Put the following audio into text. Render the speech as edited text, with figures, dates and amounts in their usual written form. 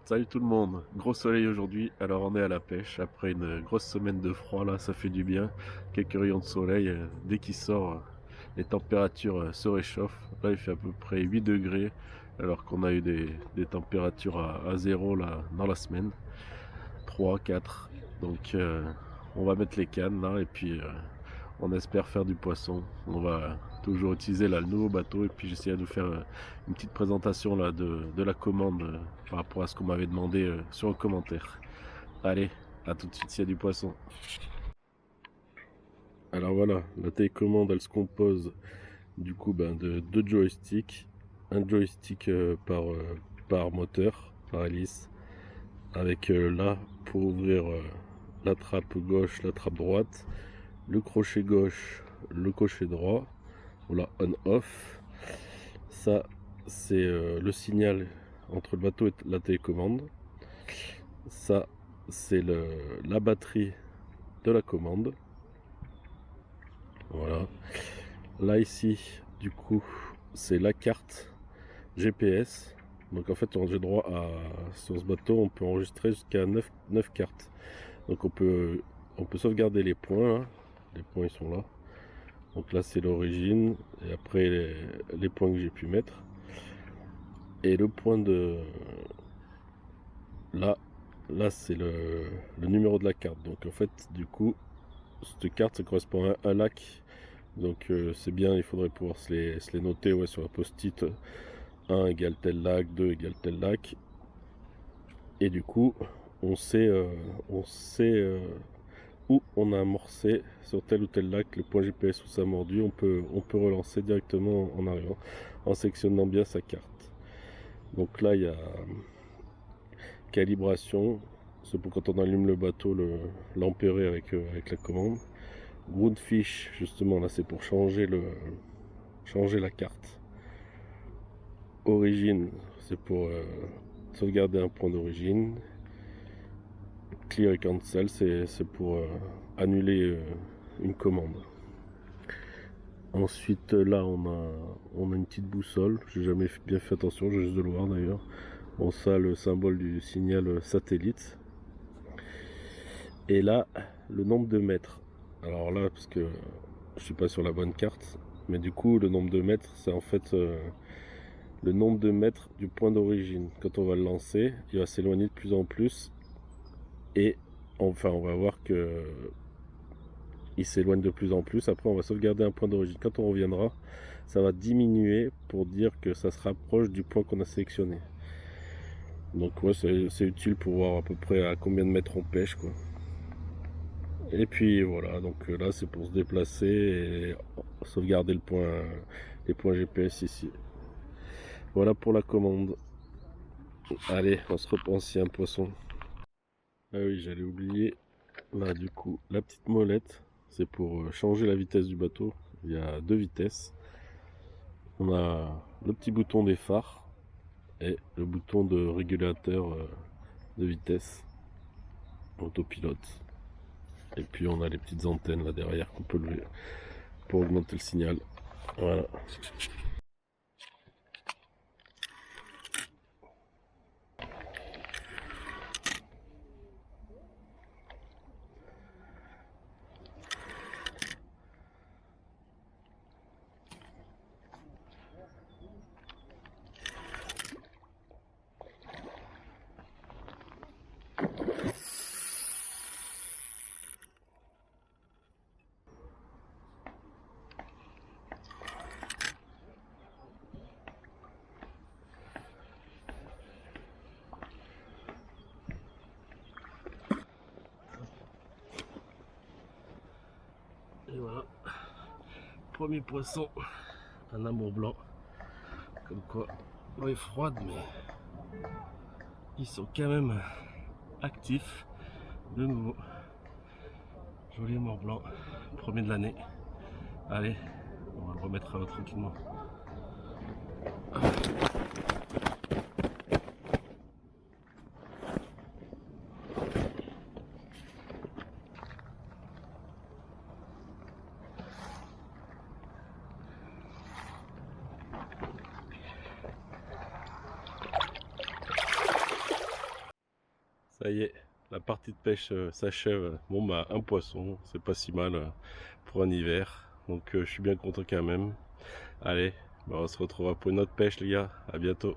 Salut tout le monde, gros soleil aujourd'hui, alors on est à la pêche après une grosse semaine de froid là, ça fait du bien, quelques rayons de soleil, dès qu'il sort, les températures se réchauffent, là il fait à peu près 8 degrés alors qu'on a eu des températures à 0 là dans la semaine, 3, 4, donc on va mettre les cannes là et puis on espère faire du poisson. On va toujours utiliser là le nouveau bateau et puis j'essaie de faire une petite présentation là de la commande par rapport à ce qu'on m'avait demandé sur le commentaire. Allez, à tout de suite s'il y a du poisson. Alors voilà, la télécommande elle se compose du coup de deux joysticks. Un joystick par moteur, par hélice, avec là pour ouvrir la trappe gauche, la trappe droite, le crochet gauche, le crochet droit, voilà, on-off. Ça, c'est le signal entre le bateau et la télécommande. Ça, c'est la batterie de la commande. Voilà. Là, ici, du coup, c'est la carte GPS. Donc, en fait, j'ai droit à, sur ce bateau, on peut enregistrer jusqu'à 9 cartes. Donc, on peut sauvegarder les points, hein. Les points, ils sont là. Donc là, c'est l'origine. Et après, les points que j'ai pu mettre. Et le point de là c'est le numéro de la carte. Donc en fait, du coup, cette carte, ça correspond à un lac. Donc c'est bien, il faudrait pouvoir se les noter, ouais, sur un post-it. 1 égale tel lac, 2 égale tel lac. Et du coup, on sait où on a amorcé sur tel ou tel lac le point GPS où ça a mordu. On peut relancer directement en arrivant, en sectionnant bien sa carte. Donc là, il y a calibration, c'est pour quand on allume le bateau, l'ampérer avec la commande. Groundfish, justement, là c'est pour changer la carte. Origine, c'est pour sauvegarder un point d'origine. Clear et cancel, c'est pour annuler une commande. Ensuite, là on a une petite boussole. J'ai jamais bien fait attention, j'ai juste de le voir d'ailleurs. Bon, ça, le symbole du signal satellite. Et là, le nombre de mètres. Alors là, parce que je suis pas sur la bonne carte, mais du coup, le nombre de mètres, c'est en fait le nombre de mètres du point d'origine. Quand on va le lancer, il va s'éloigner de plus en plus. Et enfin, on va voir que il s'éloigne de plus en plus. Après, on va sauvegarder un point d'origine. Quand on reviendra, ça va diminuer pour dire que ça se rapproche du point qu'on a sélectionné. Donc ouais, c'est utile pour voir à peu près à combien de mètres on pêche, quoi. Et puis voilà, donc là c'est pour se déplacer et sauvegarder les points GPS ici. Voilà pour la commande. Allez, on se repense si un poisson. Ah oui, j'allais oublier. Là du coup, la petite molette, c'est pour changer la vitesse du bateau. Il y a deux vitesses. On a le petit bouton des phares et le bouton de régulateur de vitesse, autopilote. Et puis on a les petites antennes là derrière qu'on peut lever pour augmenter le signal. Voilà. Et voilà, premier poisson, un amour blanc. Comme quoi, l'eau est froide, mais ils sont quand même actifs. De nouveau, joli amour blanc, premier de l'année. Allez, on va le remettre tranquillement. Ça y est, la partie de pêche s'achève. Bon bah un poisson, c'est pas si mal pour un hiver. Donc je suis bien content quand même. Allez, bah, on se retrouvera pour une autre pêche les gars. À bientôt.